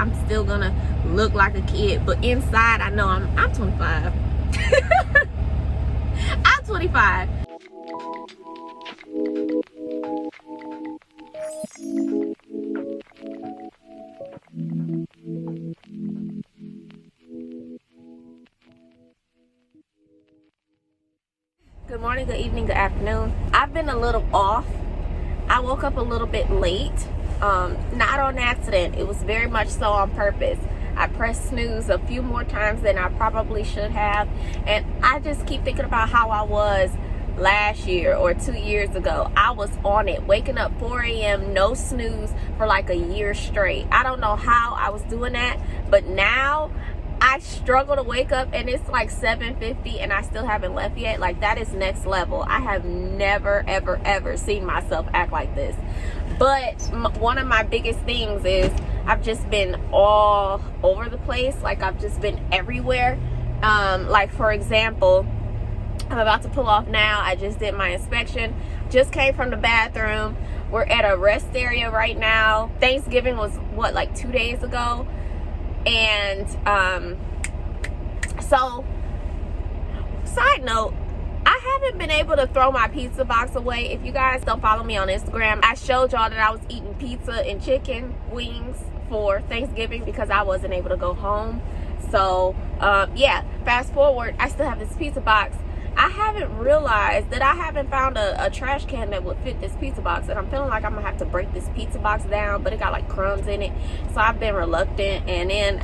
I'm still gonna look like a kid, but inside I know I'm 25. I'm 25. Good morning, good evening, good afternoon. I've been a little off. I woke up a little bit late, not on accident. It was very much so on purpose. I pressed snooze a few more times than I probably should have, and I just keep thinking about how I was last year or 2 years ago. I was on it, waking up 4 a.m., no snooze for like a year straight. I don't know how I was doing that, but now I struggle to wake up and it's like 7:50 and I still haven't left yet. Like, that is next level. I have never, ever, ever seen myself act like this. But one of my biggest things is I've just been all over the place. Like, I've just been everywhere. Like, for example, I'm about to pull off now. I just did my inspection. Just came from the bathroom. We're at a rest area right now. Thanksgiving was, what, like 2 days ago? And so, side note, I haven't been able to throw my pizza box away. If you guys don't follow me on Instagram, I showed y'all that I was eating pizza and chicken wings for Thanksgiving because I wasn't able to go home. So yeah, fast forward, I still have this pizza box. I haven't realized that I haven't found a trash can that would fit this pizza box, and I'm feeling like I'm gonna have to break this pizza box down, but it got like crumbs in it, so I've been reluctant. And then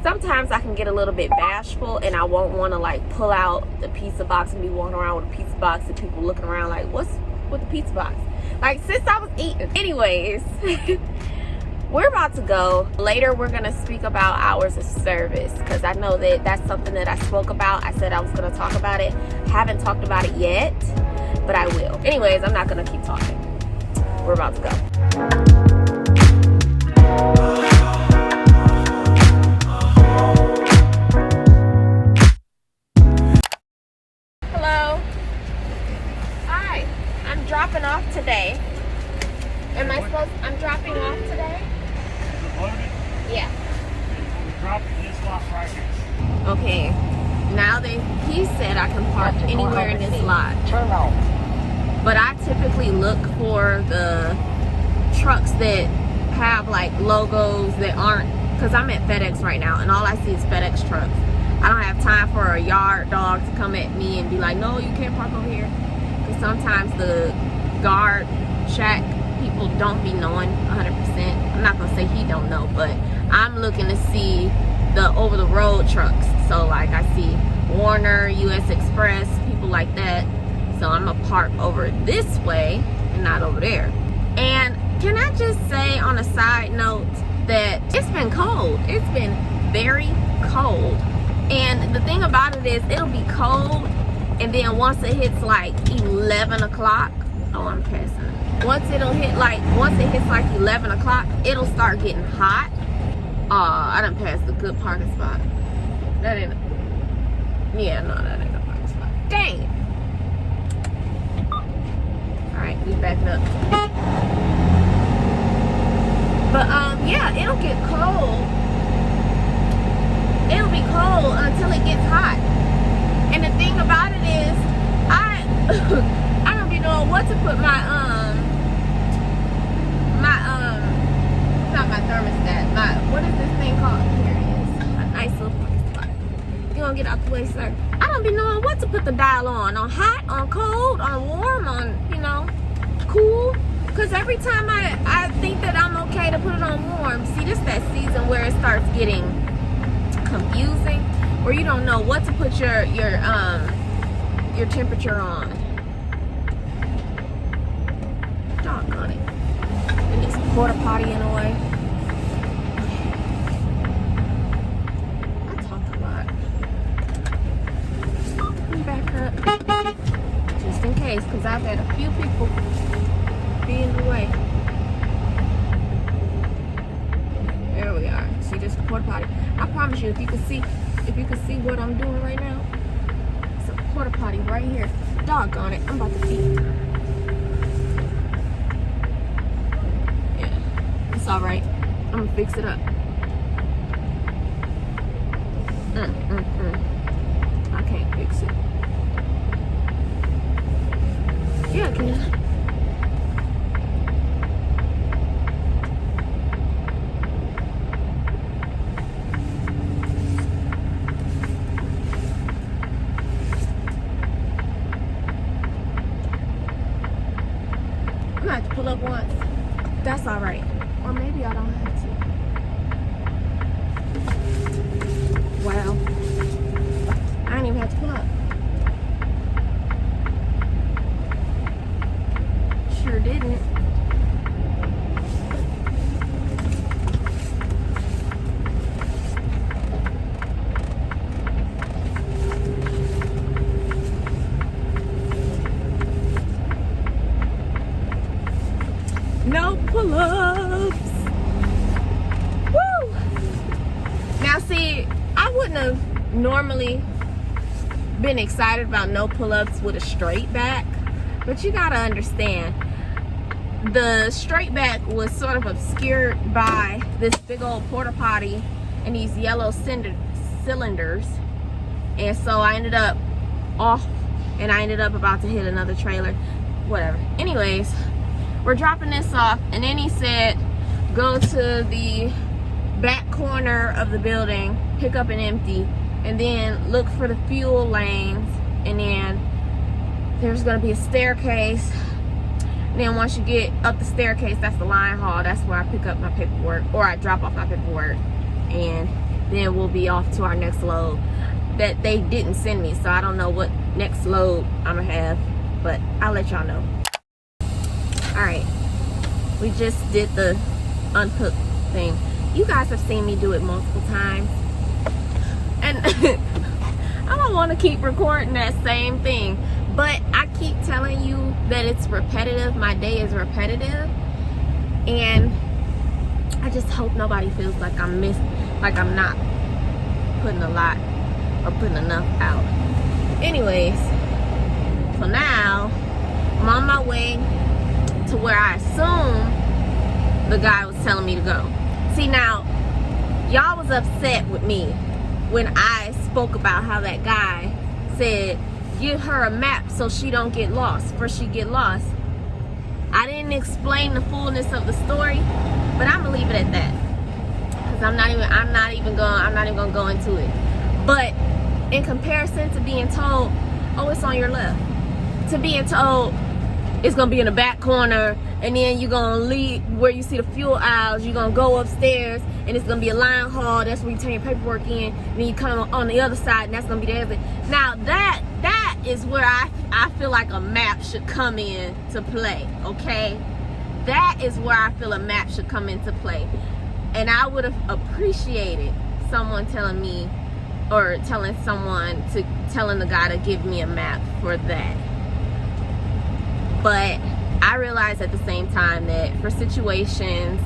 sometimes I can get a little bit bashful and I won't want to like pull out the pizza box and be walking around with a pizza box and people looking around like, what's with the pizza box? Like, since I was eating. Anyways, we're about to go. Later, we're going to speak about hours of service because I know that that's something that I spoke about. I said I was going to talk about it. Haven't talked about it yet, but I will. Anyways, I'm not going to keep talking. We're about to go. Hello. Hi. I'm dropping off today. I'm dropping off today? Yeah. Drop this lot right here. Okay. Now that he said I can park anywhere in this lot. Turn off. But I typically look for the trucks that have like logos that aren't, because I'm at FedEx right now and all I see is FedEx trucks. I don't have time for a yard dog to come at me and be like, no, you can't park over here. Because sometimes the guard shack people don't be knowing 100%. I'm not gonna say he don't know, but I'm looking to see the over the road trucks. So like I see Warner, US Express, people like that. So I'm gonna park over this way and not over there. And can I just say on a side note that it's been cold. It's been very cold. And the thing about it is it'll be cold and then once it hits like 11 o'clock, oh, I'm passing. Once it hits like 11 o'clock, it'll start getting hot. I done passed the good parking spot. That ain't, yeah, no, that ain't a parking spot. Dang it. Alright, we backing up. But, yeah, it'll get cold. It'll be cold until it gets hot. And the thing about it is, I don't be knowing what to put my, not my thermostat, what is this thing called? Here it is, a nice little parking spot. You gonna get out the way, sir? I don't be knowing what to put the dial on hot, on cold, on warm, on, you know, cool. Because every time I think that I'm okay to put it on warm, see, this that season where it starts getting confusing, where you don't know what to put your temperature on. Doggone it. And this porta potty in the way. I talk a lot. Let me back up. Just in case, because I've had a few people be in the way. There we are. See, this porta potty. I promise you, if you can see what I'm doing right now, it's a porta potty right here. Doggone it, I'm about to pee. Yeah, it's all right. I'm gonna fix it up. I can't fix it. Yeah, I can. I'm gonna have to pull up once. That's all right. Or maybe I don't have to. Wow. I didn't even have to pull up. Sure didn't. No pull-ups. Woo! Now see, I wouldn't have normally been excited about no pull-ups with a straight back, but you gotta understand, the straight back was sort of obscured by this big old porta potty and these yellow cylinders, and so I ended up off, and I ended up about to hit another trailer. Whatever. Anyways, we're dropping this off, and then he said go to the back corner of the building, pick up an empty, and then look for the fuel lanes, and then there's going to be a staircase, and then once you get up the staircase, that's the line haul. That's where I pick up my paperwork, or I drop off my paperwork, and then we'll be off to our next load that they didn't send me, so I don't know what next load I'm gonna have, but I'll let y'all know. Alright, we just did the unhook thing. You guys have seen me do it multiple times, and I don't want to keep recording that same thing, but I keep telling you that it's repetitive. My day is repetitive, and I just hope nobody feels like I'm not putting a lot or putting enough out. Anyways, so now I'm on my way to where I assume the guy was telling me to go. See, now y'all was upset with me when I spoke about how that guy said give her a map so she don't get lost. First she get lost. I didn't explain the fullness of the story, but I'm gonna leave it at that, because I'm not even gonna go into it. But in comparison to being told, oh, it's on your left, to being told it's gonna be in the back corner, and then you're gonna leave where you see the fuel aisles, you're gonna go upstairs, and it's gonna be a line haul, that's where you turn your paperwork in, and then you come on the other side, and that's gonna be the exit. Now that is where I feel like a map should come in to play, okay? That is where I feel a map should come into play. And I would have appreciated someone telling me, or telling the guy to give me a map for that. But I realized at the same time that for situations,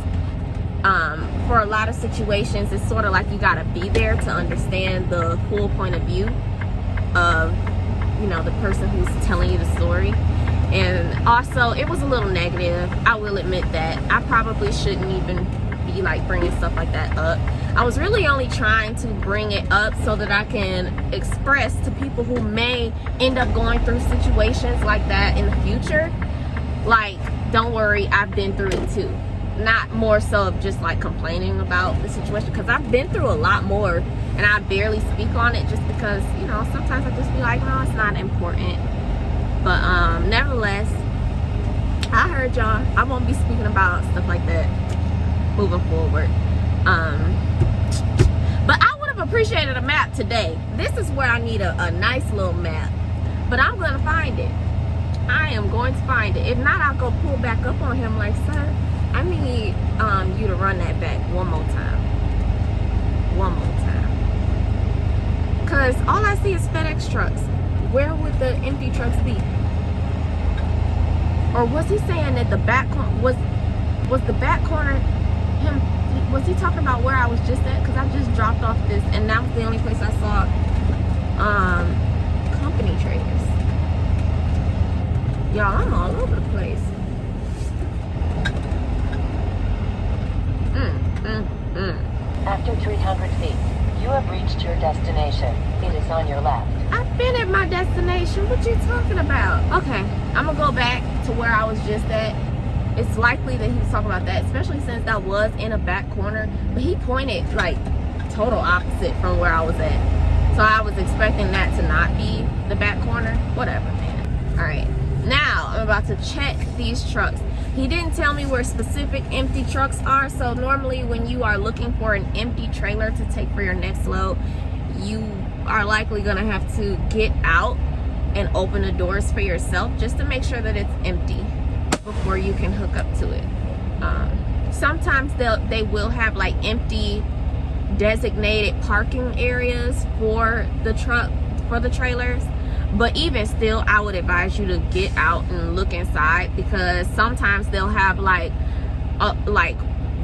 for a lot of situations, it's sort of like you gotta be there to understand the full point of view of, you know, the person who's telling you the story. And also, it was a little negative, I will admit that. I probably shouldn't even be like bringing stuff like that up. I was really only trying to bring it up so that I can express to people who may end up going through situations like that in the future, like, don't worry, I've been through it too. Not more so of just like complaining about the situation, because I've been through a lot more and I barely speak on it just because, you know, sometimes I just be like, no, it's not important. But nevertheless, I heard y'all. I won't be speaking about stuff like that moving forward. But I would have appreciated a map today. This is where I need a nice little map, but I'm gonna find it. I am going to find it. If not, I'll go pull back up on him like, sir, I need you to run that back one more time. Because all I see is FedEx trucks. Where would the empty trucks be? Or was he saying that the back was the back corner him? Was he talking about where I was just at? Because I just dropped off this, and that was the only place I saw company trailers. Y'all, I'm all over the place. After 300 feet, You have reached your destination. It is on your left. I've been at my destination. What you talking about? Okay, I'm gonna go back to where I was just at. It's likely that he was talking about that, especially since that was in a back corner. But he pointed like total opposite from where I was at. So I was expecting that to not be the back corner. Whatever, man. All right, now I'm about to check these trucks. He didn't tell me where specific empty trucks are. So normally when you are looking for an empty trailer to take for your next load, you are likely gonna have to get out and open the doors for yourself just to make sure that it's empty before you can hook up to it. Sometimes they will have like empty designated parking areas for the trailers, but even still, I would advise you to get out and look inside, because sometimes they'll have like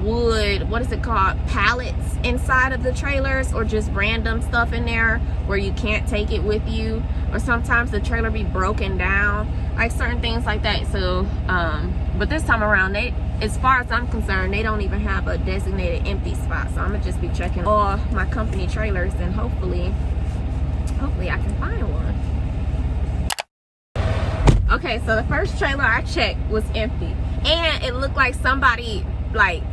wood, what is it called, pallets inside of the trailers, or just random stuff in there where you can't take it with you, or sometimes the trailer be broken down, like certain things like that. So but this time around, as far as I'm concerned, they don't even have a designated empty spot. So I'm gonna just be checking all my company trailers, and hopefully I can find one. Okay, so the first trailer I checked was empty, and it looked like somebody like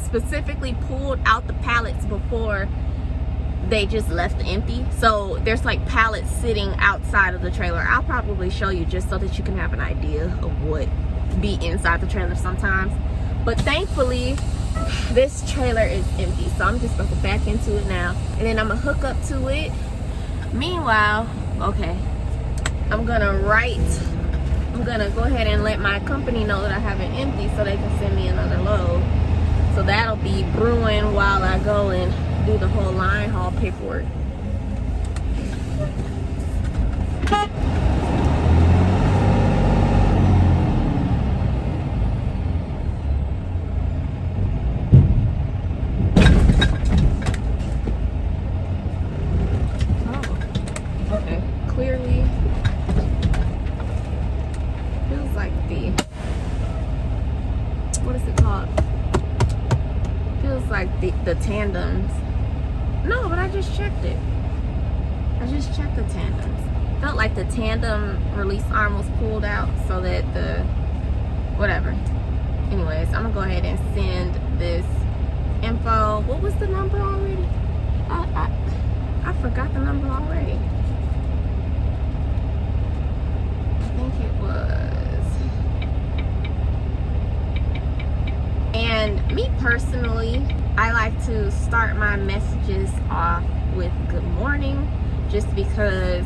specifically pulled out the pallets before they just left empty. So there's like pallets sitting outside of the trailer. I'll probably show you just so that you can have an idea of what be inside the trailer sometimes. But thankfully this trailer is empty, so I'm just about to back into it now, and then I'm gonna hook up to it. Meanwhile, okay, I'm gonna go ahead and let my company know that I have it empty so they can send me another load. So that'll be brewing while I go and do the whole line haul paperwork. Oh, okay. Clearly feels like what is it called? Feels like the tandems. No, but I just checked it. I just checked the tandems. Felt like the tandem release arm was pulled out, so that whatever. Anyways, I'm gonna go ahead and send this info. What was the number already? I forgot the number already. I think it was. And me personally, I like to start my messages off with good morning, just because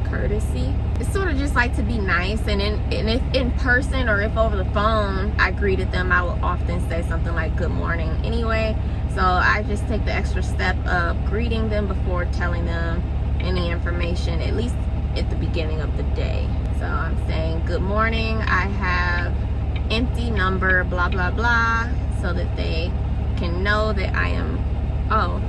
courtesy. It's sort of just like to be nice, and if in person or if over the phone I greeted them, I will often say something like good morning anyway. So I just take the extra step of greeting them before telling them any information, at least at the beginning of the day. So I'm saying good morning, I have empty number blah blah blah, so that they can know that I am. Oh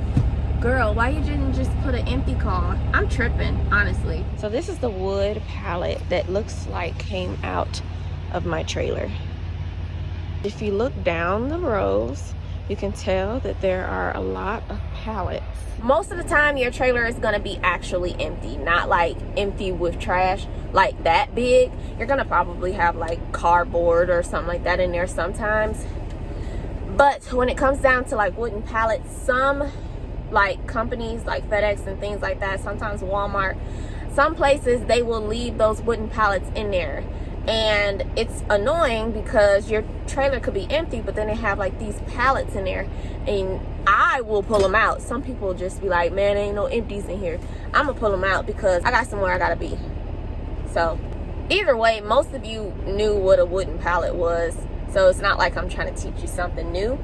girl, why you didn't just put an empty call? I'm tripping, honestly. So this is the wood pallet that looks like came out of my trailer. If you look down the rows, you can tell that there are a lot of pallets. Most of the time your trailer is going to be actually empty, not like empty with trash like that big. You're going to probably have like cardboard or something like that in there sometimes. But when it comes down to like wooden pallets, some like companies like FedEx and things like that, sometimes Walmart, some places they will leave those wooden pallets in there. And it's annoying because your trailer could be empty, but then they have like these pallets in there, and I will pull them out. Some people will just be like, man, ain't no empties in here. I'm gonna pull them out because I got somewhere I gotta be. So either way, most of you knew what a wooden pallet was, so it's not like I'm trying to teach you something new.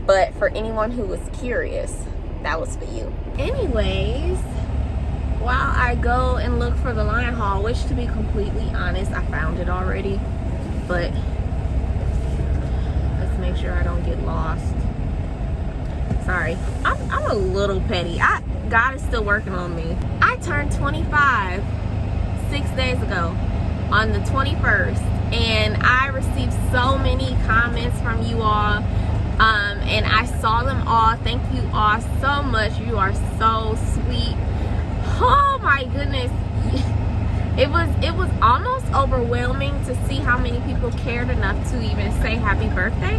But for anyone who was curious, that was for you. Anyways, while I go and look for the line haul, which to be completely honest, I found it already, but let's make sure I don't get lost. Sorry, I'm a little petty. God is still working on me. I turned 25 6 days ago on the 21st, and I received so many comments from you all, And I saw them all. Thank you all so much. You are so sweet. Oh my goodness. It was almost overwhelming to see how many people cared enough to even say happy birthday.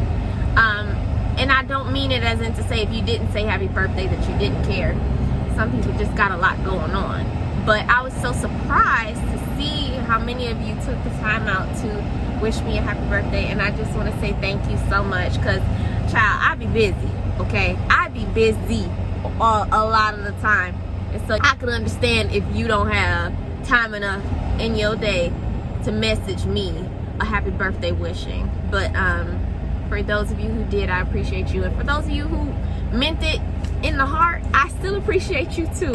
And I don't mean it as in to say if you didn't say happy birthday that you didn't care. Some people just got a lot going on. But I was so surprised to see how many of you took the time out to wish me a happy birthday. And I just want to say thank you so much, because child, I be busy, okay? I be busy a lot of the time. And so I can understand if you don't have time enough in your day to message me a happy birthday wishing. But for those of you who did, I appreciate you. And for those of you who meant it in the heart, I still appreciate you too.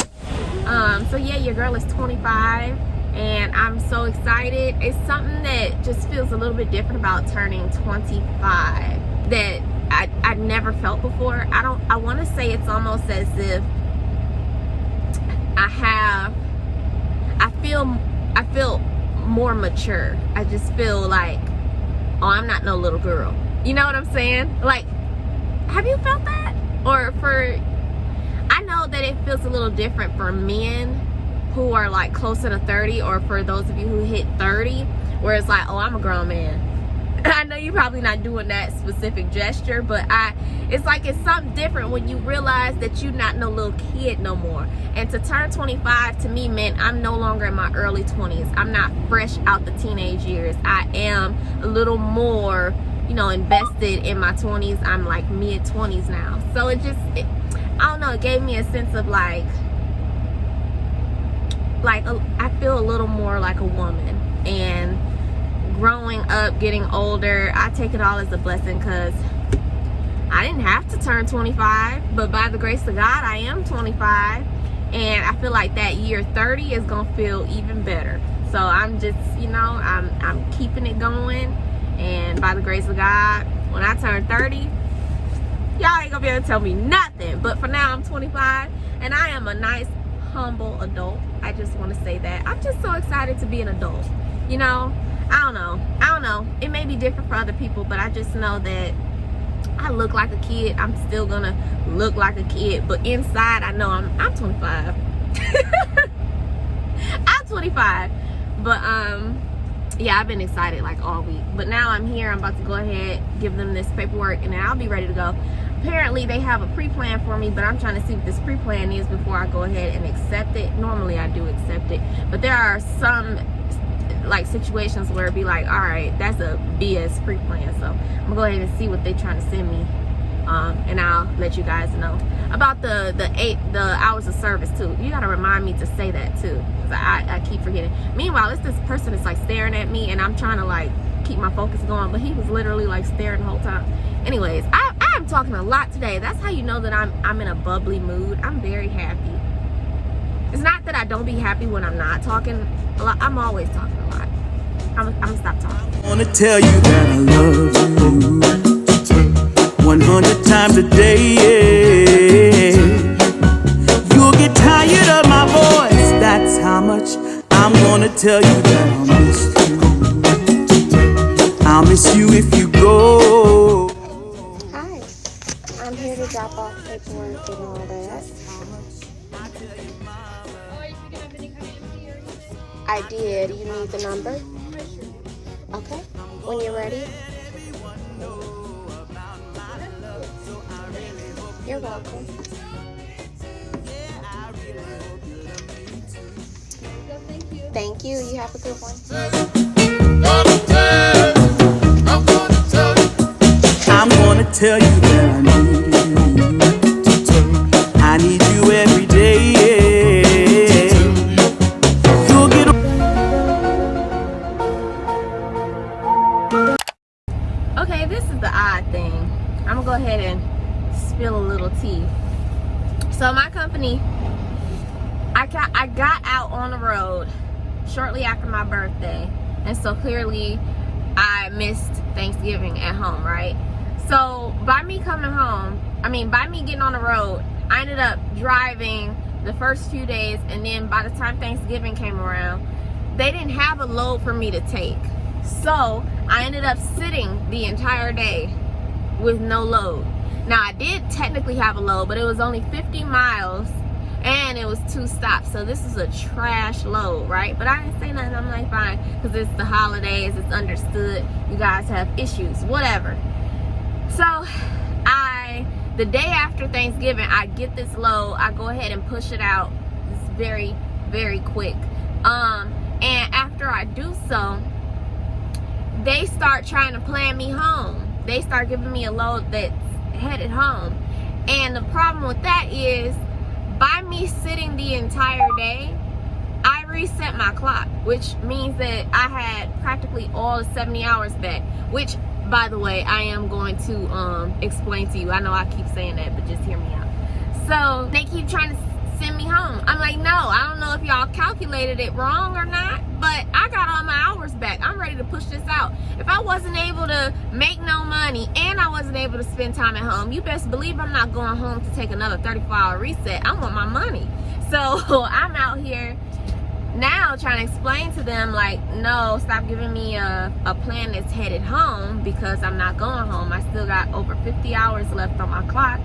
So yeah, your girl is 25 and I'm so excited. It's something that just feels a little bit different about turning 25 that I've never felt before. I want to say it's almost as if I feel more mature. I just feel like, oh, I'm not no little girl. You know what I'm saying? Like, have you felt that? Or I know that it feels a little different for men who are like closer to 30, or for those of you who hit 30, where it's like, oh, I'm a grown man. I know you're probably not doing that specific gesture, but it's like it's something different when you realize that you're not no little kid no more. And to turn 25 to me meant I'm no longer in my early 20s. I'm not fresh out the teenage years. I am a little more, invested in my 20s. I'm like mid 20s now. So I don't know, it gave me a sense of like I feel a little more like a woman. And growing up, getting older, I take it all as a blessing, because I didn't have to turn 25, but by the grace of God, I am 25, and I feel like that year 30 is gonna feel even better. So I'm just, I'm keeping it going, and by the grace of God, when I turn 30, y'all ain't gonna be able to tell me nothing. But for now, I'm 25, and I am a nice, humble adult. I just want to say that. I'm just so excited to be an adult, I don't know. It may be different for other people, but I just know that I look like a kid. I'm still gonna look like a kid, but inside I know I'm 25. I'm 25. But yeah, I've been excited like all week. But now I'm here. I'm about to go ahead, give them this paperwork, and then I'll be ready to go. Apparently they have a pre-plan for me, but I'm trying to see what this pre-plan is before I go ahead and accept it. Normally I do accept it, but there are some like situations where it'd be like, all right, that's a BS pre-plan. So I'm gonna go ahead and see what they're trying to send me, and I'll let you guys know about the hours of service too. You gotta remind me to say that too, because I keep forgetting. Meanwhile, it's this person that's like staring at me, and I'm trying to like keep my focus going, but he was literally like staring the whole time. Anyways, I'm talking a lot today. That's how you know that I'm in a bubbly mood. I'm very happy. It's not that I don't be happy when I'm not talking a lot. I'm always talking a lot. I'm gonna stop talking. I wanna tell you that I love you 100 times a day. You'll get tired of my voice. That's how much I'm gonna tell you that I'll miss you. I'll miss you if you go. Hi, I'm here to drop off paperwork and all that. I did. You need the number? Okay. When you're ready. You're welcome. Thank you. You have a good one. I'm gonna tell you that I need you. I need you every day. You'll get Okay, this is the odd thing. I'm gonna go ahead and spill a little tea. So my company, I got out on the road shortly after my birthday, and so clearly I missed Thanksgiving at home, right? So by me getting on the road, I ended up driving the first few days, and then by the time Thanksgiving came around, they didn't have a load for me to take. So I ended up sitting the entire day with no load. Now I did technically have a load, but it was only 50 miles and it was 2 stops. So this is a trash load, right? But I didn't say nothing. I'm like, fine, because it's the holidays, it's understood, you guys have issues, whatever. So the day after Thanksgiving, I get this load, I go ahead and push it out. It's very, very quick. And after I do so, they start trying to plan me home. They start giving me a load that's headed home. And the problem with that is, by me sitting the entire day, I reset my clock, which means that I had practically all the 70 hours back, which, by the way, I am going to explain to you. I know I keep saying that, but just hear me out. So they keep trying to send me home. I'm like, no, I don't know if y'all calculated it wrong or not, but I got all my hours back. I'm ready to push this out. If I wasn't able to make no money and I wasn't able to spend time at home, you best believe I'm not going home to take another 34-hour reset. I want my money. So I'm out here now trying to explain to them, like, no, stop giving me a plan that's headed home, because I'm not going home. I still got over 50 hours left on my clock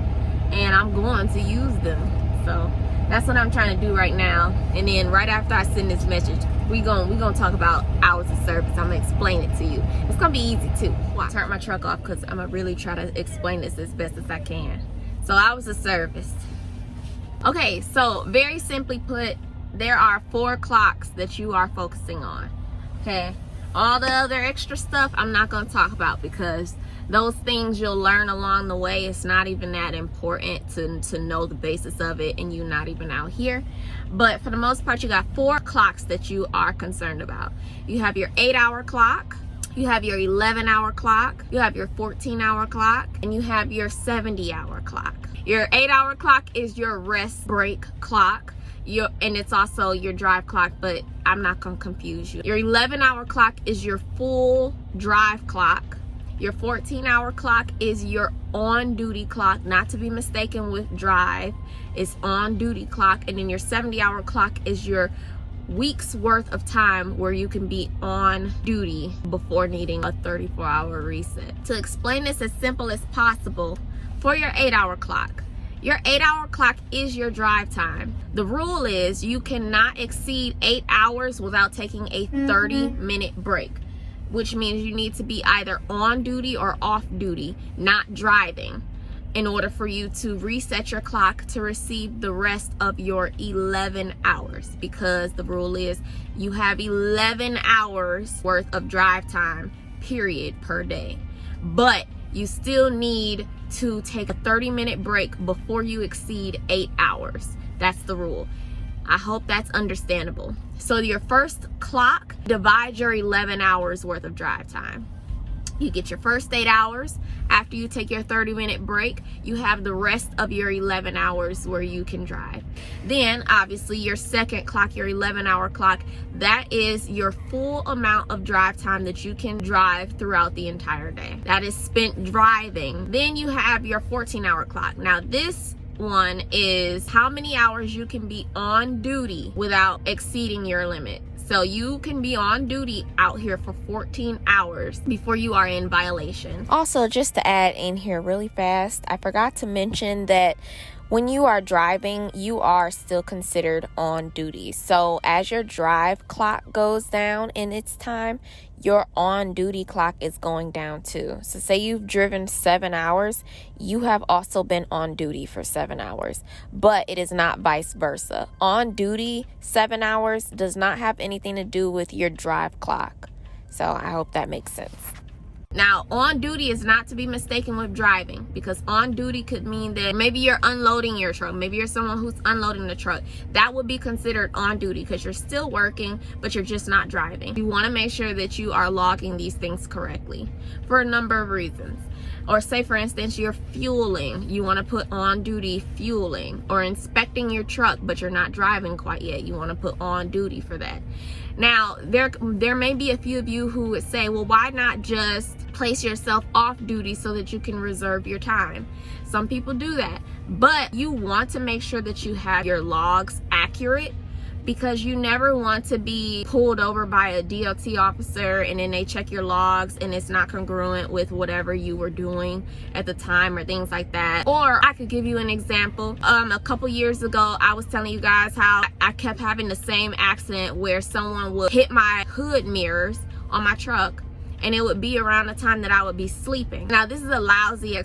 and I'm going to use them. So that's what I'm trying to do right now. And then right after I send this message, we gonna talk about hours of service. I'm gonna explain it to you. It's gonna be easy too. I turned my truck off because I'm gonna really try to explain this as best as I can. So hours of service. Okay, so very simply put, there are 4 clocks that you are focusing on. Okay, all the other extra stuff I'm not gonna talk about, because those things you'll learn along the way. It's not even that important to know the basis of it, and you're not even out here. But for the most part, you got 4 clocks that you are concerned about. You have your 8-hour clock, you have your 11-hour clock, you have your 14-hour clock, and you have your 70-hour clock. Your 8-hour clock is your rest break clock, and it's also your drive clock, but I'm not gonna confuse you. Your 11-hour clock is your full drive clock. Your 14-hour clock is your on-duty clock, not to be mistaken with drive. It's on-duty clock. And then your 70-hour clock is your week's worth of time where you can be on duty before needing a 34-hour reset. To explain this as simple as possible, for your 8-hour clock, your 8-hour clock is your drive time. The rule is you cannot exceed 8 hours without taking a 30-minute break, which means you need to be either on duty or off duty, not driving, in order for you to reset your clock to receive the rest of your 11 hours. Because the rule is you have 11 hours worth of drive time, period, per day. But you still need to take a 30-minute break before you exceed 8 hours. That's the rule. I hope that's understandable. So your first clock divides your 11 hours worth of drive time. You get your first 8 hours. After you take your 30-minute break, you have the rest of your 11 hours where you can drive. Then obviously your second clock, your 11-hour clock, that is your full amount of drive time that you can drive throughout the entire day. That is spent driving. Then you have your 14-hour clock. Now this one is how many hours you can be on duty without exceeding your limit. So you can be on duty out here for 14 hours before you are in violation. Also, just to add in here really fast, I forgot to mention that when you are driving, you are still considered on duty. So as your drive clock goes down in its time, your on duty clock is going down too. So say you've driven 7 hours, you have also been on duty for 7 hours, but it is not vice versa. On duty 7 hours does not have anything to do with your drive clock. So I hope that makes sense. Now, on duty is not to be mistaken with driving, because on duty could mean that maybe you're unloading your truck. Maybe you're someone who's unloading the truck. That would be considered on duty because you're still working, but you're just not driving. You want to make sure that you are logging these things correctly for a number of reasons. Or say, for instance, you're fueling. You want to put on duty fueling. Or inspecting your truck, but you're not driving quite yet. You want to put on duty for that. Now, there may be a few of you who would say, well, why not just place yourself off duty so that you can reserve your time? Some people do that. But you want to make sure that you have your logs accurate, because you never want to be pulled over by a DOT officer and then they check your logs and it's not congruent with whatever you were doing at the time or things like that. Or I could give you an example. A couple years ago, I was telling you guys how I kept having the same accident where someone would hit my hood mirrors on my truck, and it would be around the time that I would be sleeping. Now, this is a lousy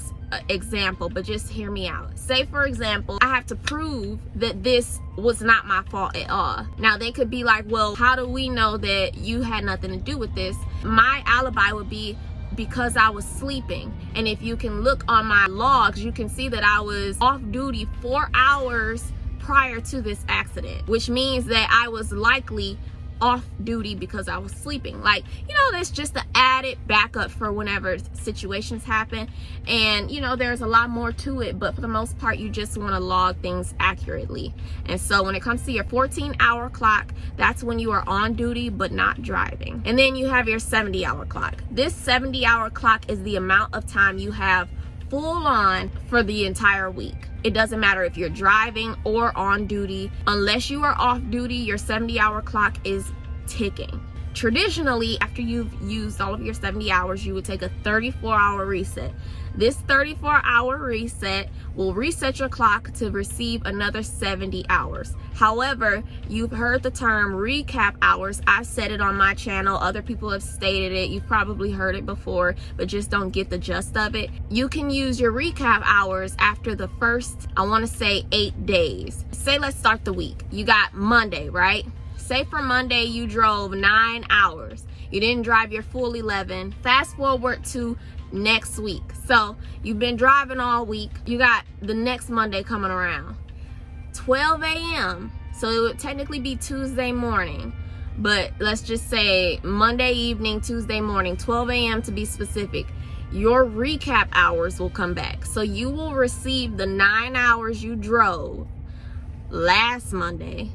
example, but just hear me out. Say, for example, I have to prove that this was not my fault at all. Now, they could be like, well, how do we know that you had nothing to do with this? My alibi would be because I was sleeping. And if you can look on my logs, you can see that I was off duty 4 hours prior to this accident, which means that I was likely off duty because I was sleeping. Like, you know, there's just an added backup for whenever situations happen. And, you know, there's a lot more to it, but for the most part, you just want to log things accurately. And so when it comes to your 14-hour clock, that's when you are on duty but not driving. And then you have your 70-hour clock. This 70-hour clock is the amount of time you have full on for the entire week. It doesn't matter if you're driving or on duty. Unless you are off duty, your 70-hour clock is ticking. Traditionally, after you've used all of your 70 hours, you would take a 34-hour reset. This 34-hour reset will reset your clock to receive another 70 hours. However, you've heard the term recap hours. I've said it on my channel. Other people have stated it. You've probably heard it before, but just don't get the gist of it. You can use your recap hours after the first, I want to say 8 days. Say, let's start the week. You got Monday, right? Say for Monday, you drove 9 hours. You didn't drive your full 11. Fast forward to next week. So you've been driving all week. You got the next Monday coming around. 12 a.m. So it would technically be Tuesday morning. But let's just say Monday evening, Tuesday morning, 12 a.m. to be specific. Your recap hours will come back. So you will receive the 9 hours you drove last Monday,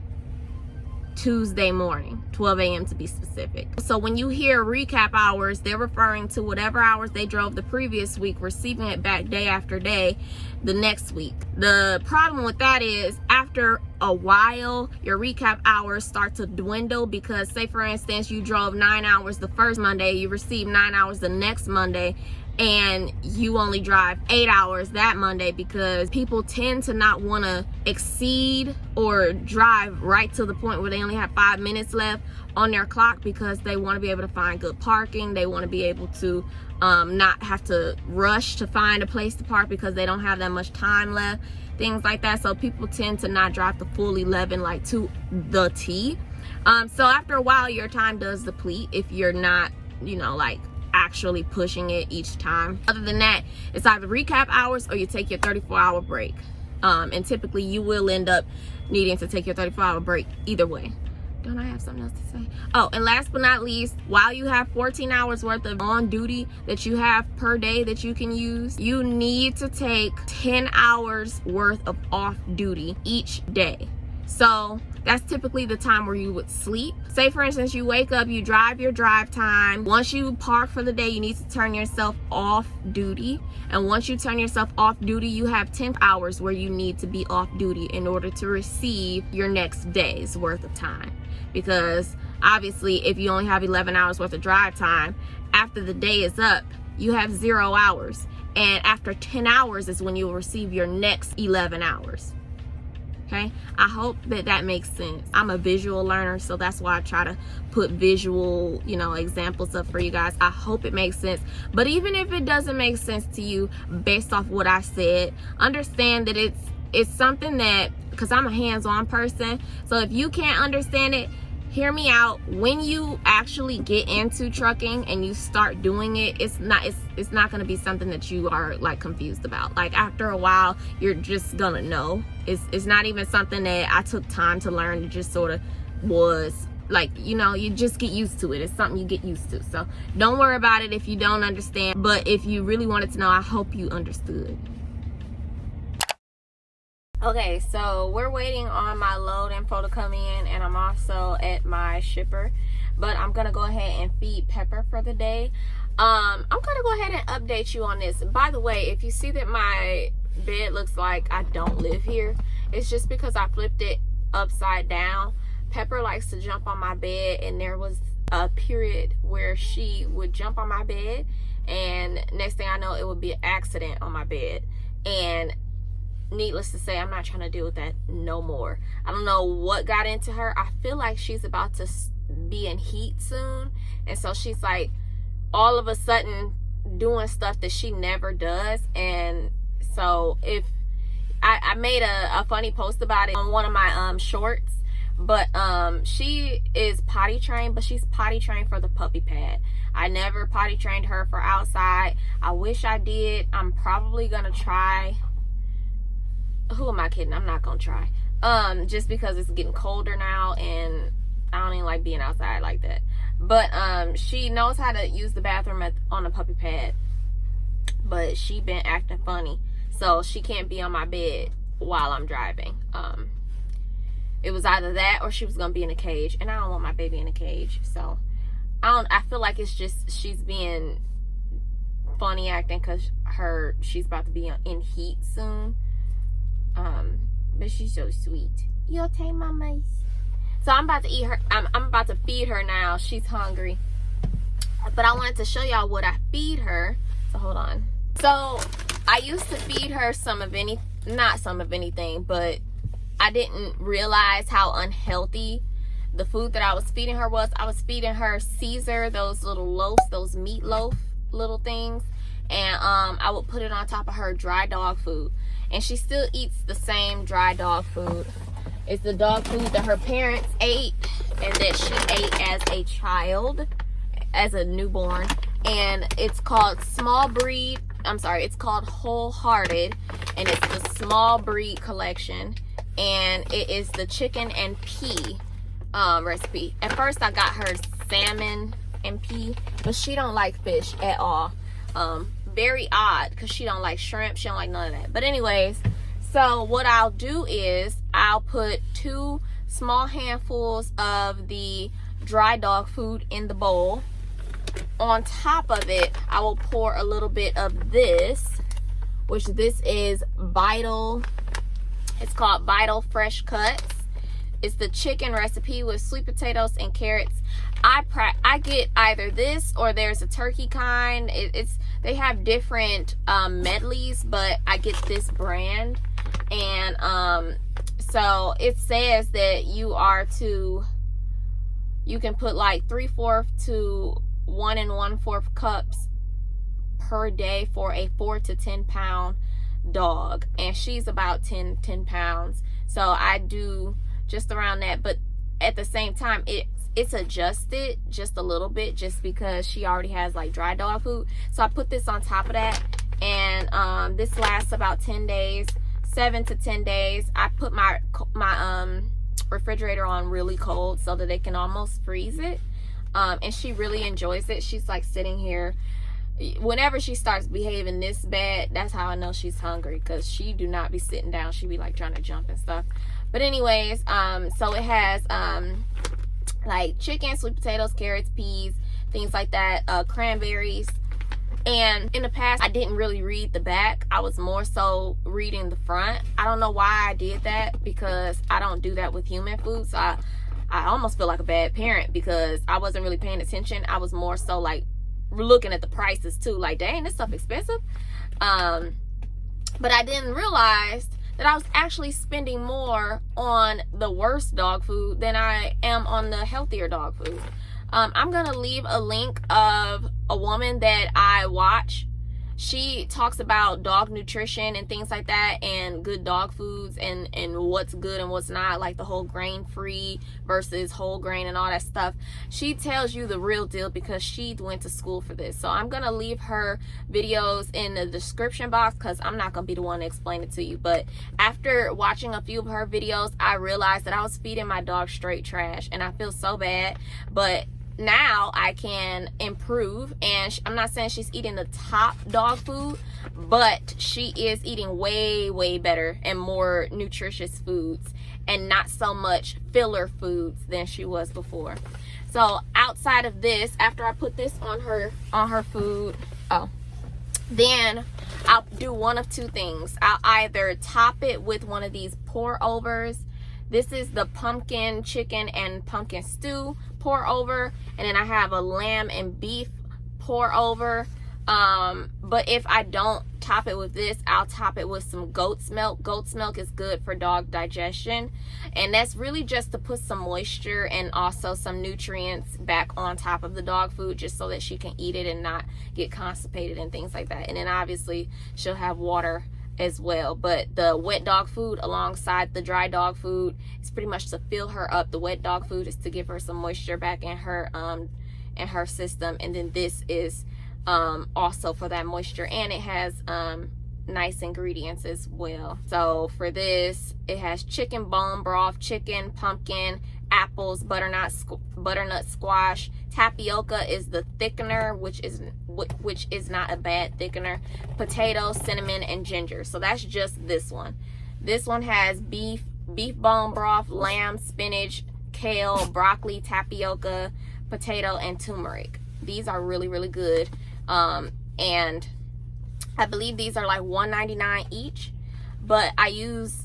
Tuesday morning, 12 a.m. to be specific. So when you hear recap hours, they're referring to whatever hours they drove the previous week, receiving it back day after day the next week. The problem with that is after a while, your recap hours start to dwindle because, say for instance, you drove 9 hours the first Monday, you receive 9 hours the next Monday, and you only drive 8 hours that Monday because people tend to not want to exceed or drive right to the point where they only have 5 minutes left on their clock because they want to be able to find good parking. They want to be able to not have to rush to find a place to park because they don't have that much time left, things like that. So people tend to not drive the full 11 like to the T. So after a while, your time does deplete if you're not, you know, like actually pushing it each time. Other than that, it's either recap hours or you take your 34-hour break. And typically you will end up needing to take your 34-hour break either way. Don't I have something else to say? Oh, and last but not least, while you have 14 hours worth of on duty that you have per day that you can use, you need to take 10 hours worth of off duty each day. So that's typically the time where you would sleep. Say for instance, you wake up, you drive your drive time. Once you park for the day, you need to turn yourself off duty. And once you turn yourself off duty, you have 10 hours where you need to be off duty in order to receive your next day's worth of time. Because obviously, if you only have 11 hours worth of drive time, after the day is up, you have 0 hours. And after 10 hours is when you'll receive your next 11 hours. Okay, I hope that makes sense. I'm a visual learner, so that's why I try to put visual, you know, examples up for you guys. I hope it makes sense. But even if it doesn't make sense to you based off what I said, understand that it's something that, because I'm a hands-on person, so if you can't understand it, hear me out. When you actually get into trucking and you start doing it, it's not going to be something that you are like confused about. Like after a while, you're just gonna know. It's not even something that I took time to learn. It just sort of was like, you know, you just get used to it. It's something you get used to. So don't worry about it if you don't understand. But if you really wanted to know, I hope you understood. Okay, so we're waiting on my load info to come in, and I'm also at my shipper, but I'm gonna go ahead and feed Pepper for the day. I'm gonna go ahead and update you on this. By the way, if you see that my bed looks like I don't live here, it's just because I flipped it upside down. Pepper likes to jump on my bed, and there was a period where she would jump on my bed, and next thing I know, it would be an accident on my bed. And needless to say, I'm not trying to deal with that no more. I don't know what got into her. I feel like she's about to be in heat soon, and so she's like all of a sudden doing stuff that she never does. And so if I made a funny post about it on one of my shorts, but she is potty trained, but she's potty trained for the puppy pad. I never potty trained her for outside. I wish I did. I'm probably gonna try. Who am I kidding? I'm not gonna try. Just because it's getting colder now, and I don't even like being outside like that. But she knows how to use the bathroom on the puppy pad, but she been acting funny, so she can't be on my bed while I'm driving. It was either that or she was gonna be in a cage, and I don't want my baby in a cage. So I feel like it's just she's being funny acting because she's about to be in heat soon. But she's so sweet. You okay, mama? So I'm about to eat her. I'm about to feed her now. She's hungry. But I wanted to show y'all what I feed her. So hold on. So I used to feed her not some of anything, but I didn't realize how unhealthy the food that I was feeding her was. I was feeding her Caesar, those little loaves, those meatloaf little things, and I would put it on top of her dry dog food. And she still eats the same dry dog food. It's the dog food that her parents ate and that she ate as a child, as a newborn. And it's called it's called Wholehearted, and it's the small breed collection. And it is the chicken and pea recipe. At first I got her salmon and pea, but she don't like fish at all. Very odd, because she don't like shrimp, she don't like none of that. But anyways, so what I'll do is I'll put 2 small handfuls of the dry dog food in the bowl. On top of it, I will pour a little bit of this, which this is Vital. It's called Vital Fresh Cuts. It's the chicken recipe with sweet potatoes and carrots. I get either this or there's a turkey kind. They have different medleys, but I get this brand. And so it says that you can put like 3/4 to 1 1/4 cups per day for a 4 to 10 pound dog, and she's about 10 pounds, so I do just around that. But at the same time, it's adjusted just a little bit, just because she already has like dry dog food. So I put this on top of that, and this lasts about 10 days, 7 to 10 days. I put my refrigerator on really cold so that it can almost freeze it, and she really enjoys it. She's like sitting here. Whenever she starts behaving this bad, that's how I know she's hungry, because she do not be sitting down. She be like trying to jump and stuff. But anyways, so it has like chicken, sweet potatoes, carrots, peas, things like that, cranberries. And in the past, I didn't really read the back. I was more so reading the front. I don't know why I did that, because I don't do that with human food. So I almost feel like a bad parent, because I wasn't really paying attention. I was more so like looking at the prices too, like, dang, this stuff expensive. But I didn't realize that I was actually spending more on the worst dog food than I am on the healthier dog food. I'm gonna leave a link of a woman that I watch. She talks about dog nutrition and things like that, and good dog foods, and what's good and what's not, like the whole grain free versus whole grain and all that stuff. She tells you the real deal, because she went to school for this. So I'm gonna leave her videos in the description box, because I'm not gonna be the one to explain it to you. But after watching a few of her videos, I realized that I was feeding my dog straight trash, and I feel so bad. But now I can improve, and I'm not saying she's eating the top dog food, but she is eating way better and more nutritious foods, and not so much filler foods than she was before. So outside of this, after I put this on her food, then I'll do one of two things. I'll either top it with one of these pour overs This is the pumpkin chicken and pumpkin stew pour over, and then I have a lamb and beef pour over. But if I don't top it with this, I'll top it with some goat's milk. Goat's milk is good for dog digestion, and that's really just to put some moisture and also some nutrients back on top of the dog food, just so that she can eat it and not get constipated and things like that. And then obviously she'll have water as well. But the wet dog food alongside the dry dog food is pretty much to fill her up. The wet dog food is to give her some moisture back in her system, and then this is also for that moisture, and it has nice ingredients as well. So for this, it has chicken bone broth, chicken, pumpkin, apples, butternut squash. Tapioca is the thickener, which is not a bad thickener. Potato, cinnamon, and ginger. So that's just this one. This one has beef bone broth, lamb, spinach, kale, broccoli, tapioca, potato, and turmeric. These are really, really good. And I believe these are like $1.99 each, but I use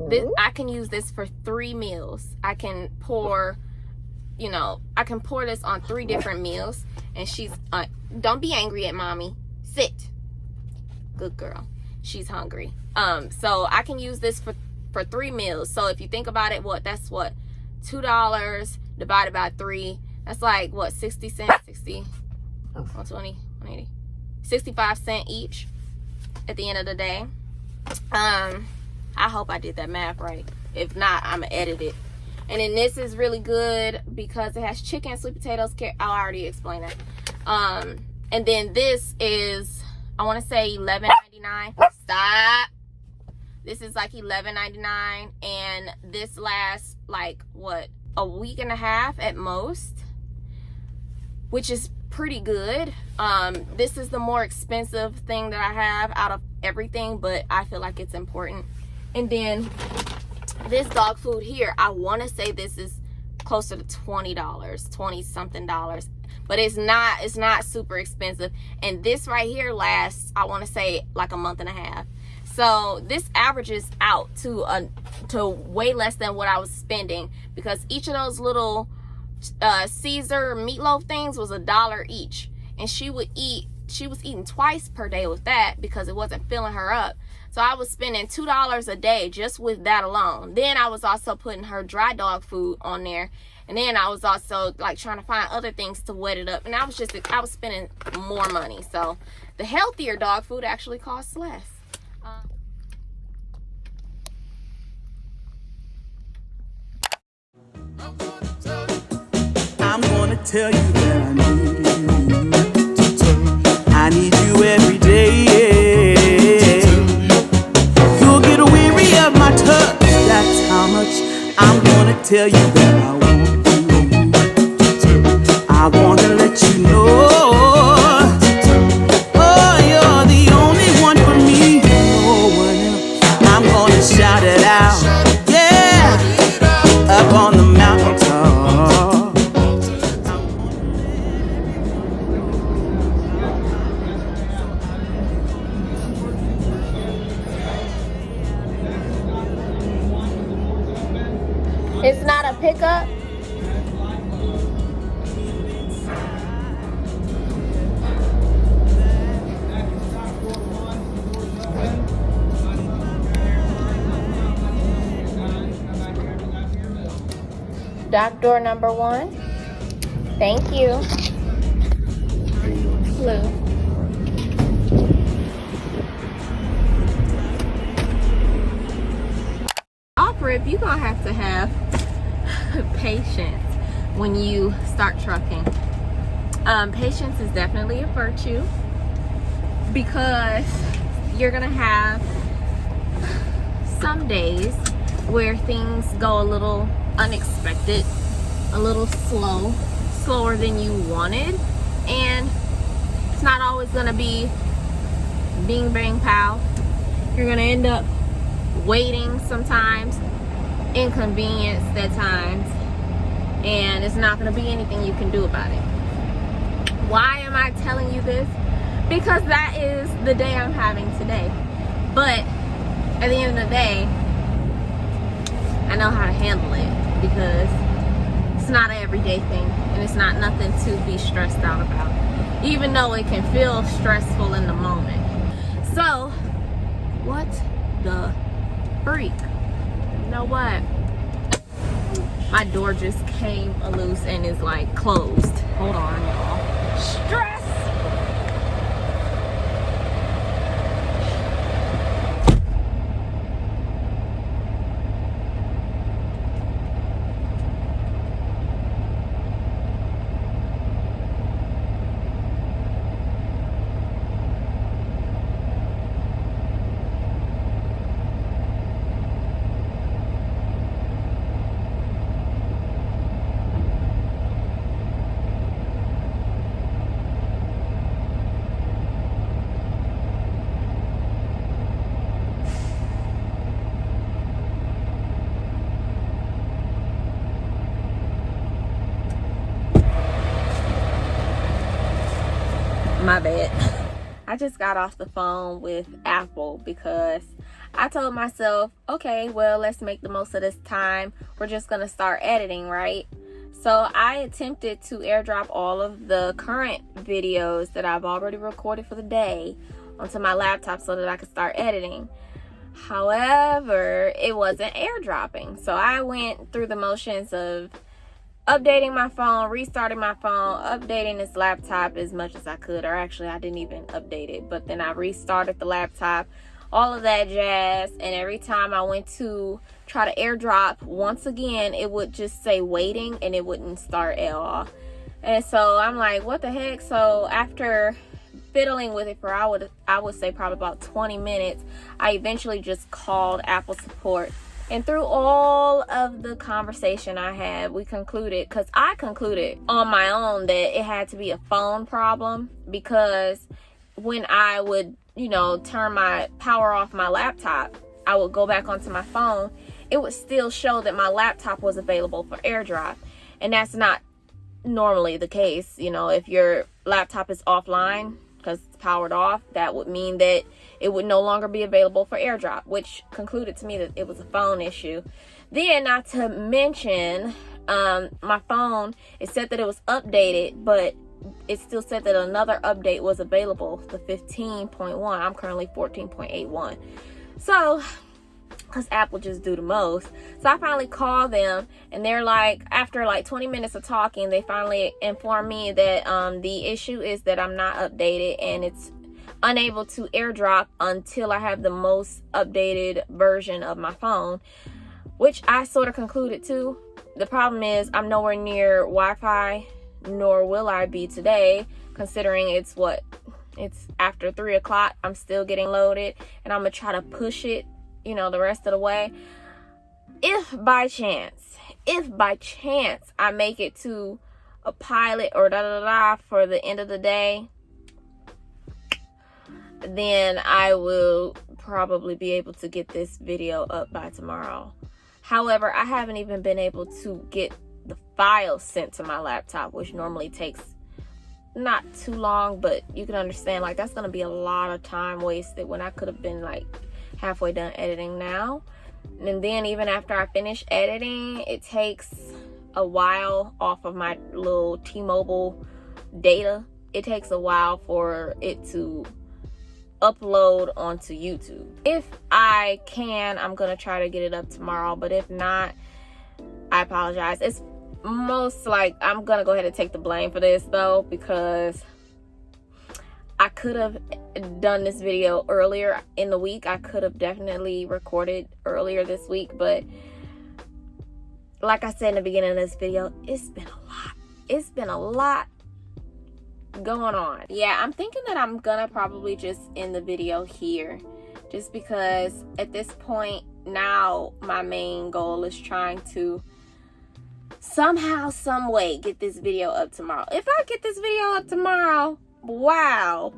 this, I can use this for 3 meals. I can pour, I can pour this on 3 different meals, and she's, don't be angry at mommy, sit, good girl, she's hungry. So I can use this for 3 meals. So if you think about it, that's what, $2 divided by 3, that's like what, 60 cents, 60, 120, 180, 65 cents each at the end of the day. I hope I did that math right. If not, I'm gonna edit it. And then this is really good because it has chicken, sweet potatoes, carrot. I already explained that. And then this is, I want to say $11.99. Stop. This is like $11.99, and this lasts like what, a week and a half at most, which is pretty good. This is the more expensive thing that I have out of everything, but I feel like it's important. And then this dog food here, I want to say this is closer to $20, 20 something dollars, but it's not super expensive. And this right here lasts, I want to say, like a month and a half. So this averages out to way less than what I was spending, because each of those little Caesar meatloaf things was $1 each, and she was eating twice per day with that because it wasn't filling her up. So I was spending $2 a day just with that alone. Then I was also putting her dry dog food on there, and then I was also like trying to find other things to wet it up, and I was spending more money. So the healthier dog food actually costs less. I'm gonna tell you that I need you. I need you every day. You'll get weary of my touch. That's how much I'm gonna tell you that I want you. I wanna let you know. Oh, you're the only one for me. No one else. I'm gonna shout it out. Yeah, up on the mountaintop. It's not a pickup. Dock door number 1. Thank you. Blue. Off-rip, you're gonna have to have patience when you start trucking. Patience is definitely a virtue, because you're gonna have some days where things go a little unexpected, a little slower than you wanted, and it's not always gonna be bing bang pow. You're gonna end up waiting sometimes, inconvenienced at times, and it's not going to be anything you can do about it. Why am I telling you this? Because that is the day I'm having today. But at the end of the day, I know how to handle it, because it's not an everyday thing, and it's not nothing to be stressed out about, even though it can feel stressful in the moment. So what the freak? You know what? My door just came loose and is like closed. Hold on, y'all. Stress! My bad. I just got off the phone with Apple because I told myself, okay, well, let's make the most of this time. We're just gonna start editing, right? So I attempted to airdrop all of the current videos that I've already recorded for the day onto my laptop so that I could start editing. However, it wasn't airdropping. So I went through the motions of updating my phone, restarting my phone, updating this laptop as much as I could, or actually I didn't even update it, but then I restarted the laptop, all of that jazz, and every time I went to try to airdrop, once again it would just say waiting and it wouldn't start at all. And so I'm like, what the heck? So after fiddling with it for I would say probably about 20 minutes, I eventually just called Apple support. And through all of the conversation I had, we concluded, because I concluded on my own that it had to be a phone problem, because when I would, turn my power off my laptop, I would go back onto my phone, it would still show that my laptop was available for airdrop. And that's not normally the case. If your laptop is offline because it's powered off, that would mean that it would no longer be available for airdrop, which concluded to me that it was a phone issue. Then, not to mention, my phone, it said that it was updated, but it still said that another update was available, the 15.1. I'm currently 14.81. So, because Apple just do the most. So I finally called them, and they're like, after like 20 minutes of talking, they finally informed me that the issue is that I'm not updated, and it's unable to airdrop until I have the most updated version of my phone, which I sort of concluded too. The problem is I'm nowhere near Wi-Fi, nor will I be today, considering it's after 3 o'clock. I'm still getting loaded, and I'm gonna try to push it the rest of the way. If by chance I make it to a pilot or for the end of the day, then I will probably be able to get this video up by tomorrow. However, I haven't even been able to get the files sent to my laptop, which normally takes not too long, but you can understand, like, that's gonna be a lot of time wasted when I could have been like halfway done editing now. And then even after I finish editing, it takes a while off of my little T-Mobile data. It takes a while for it to upload onto YouTube. If I can, I'm gonna try to get it up tomorrow, but if not, I apologize. It's most like I'm gonna go ahead and take the blame for this though, because I could have done this video earlier in the week. I could have definitely recorded earlier this week, but like I said in the beginning of this video, it's been a lot going on. Yeah, I'm thinking that I'm gonna probably just end the video here, just because at this point now my main goal is trying to somehow, some way get this video up tomorrow. If I get this video up tomorrow, wow,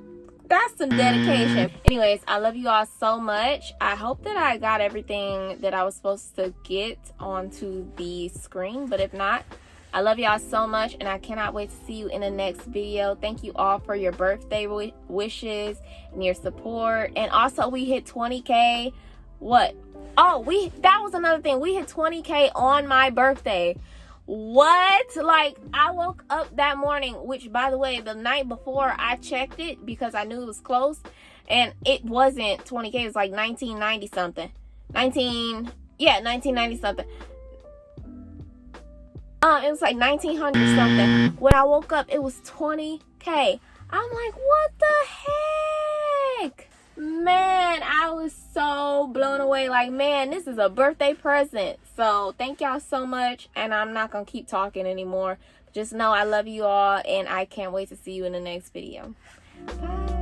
that's some dedication. Anyways, I love you all so much. I hope that I got everything that I was supposed to get onto the screen, but if not, I love y'all so much, and I cannot wait to see you in the next video. Thank you all for your birthday wishes and your support. And also, we hit 20K. what? Oh, that was another thing. We hit 20K on my birthday. What? Like, I woke up that morning, which, by the way, the night before I checked it because I knew it was close, and it wasn't 20K. It was like 1990 something. 1990 something. It was like 1900 something. When I woke up, it was 20K. I'm like, what the heck? Man, I was so blown away. Like, man, this is a birthday present. So thank y'all so much. And I'm not going to keep talking anymore. Just know I love you all. And I can't wait to see you in the next video. Bye.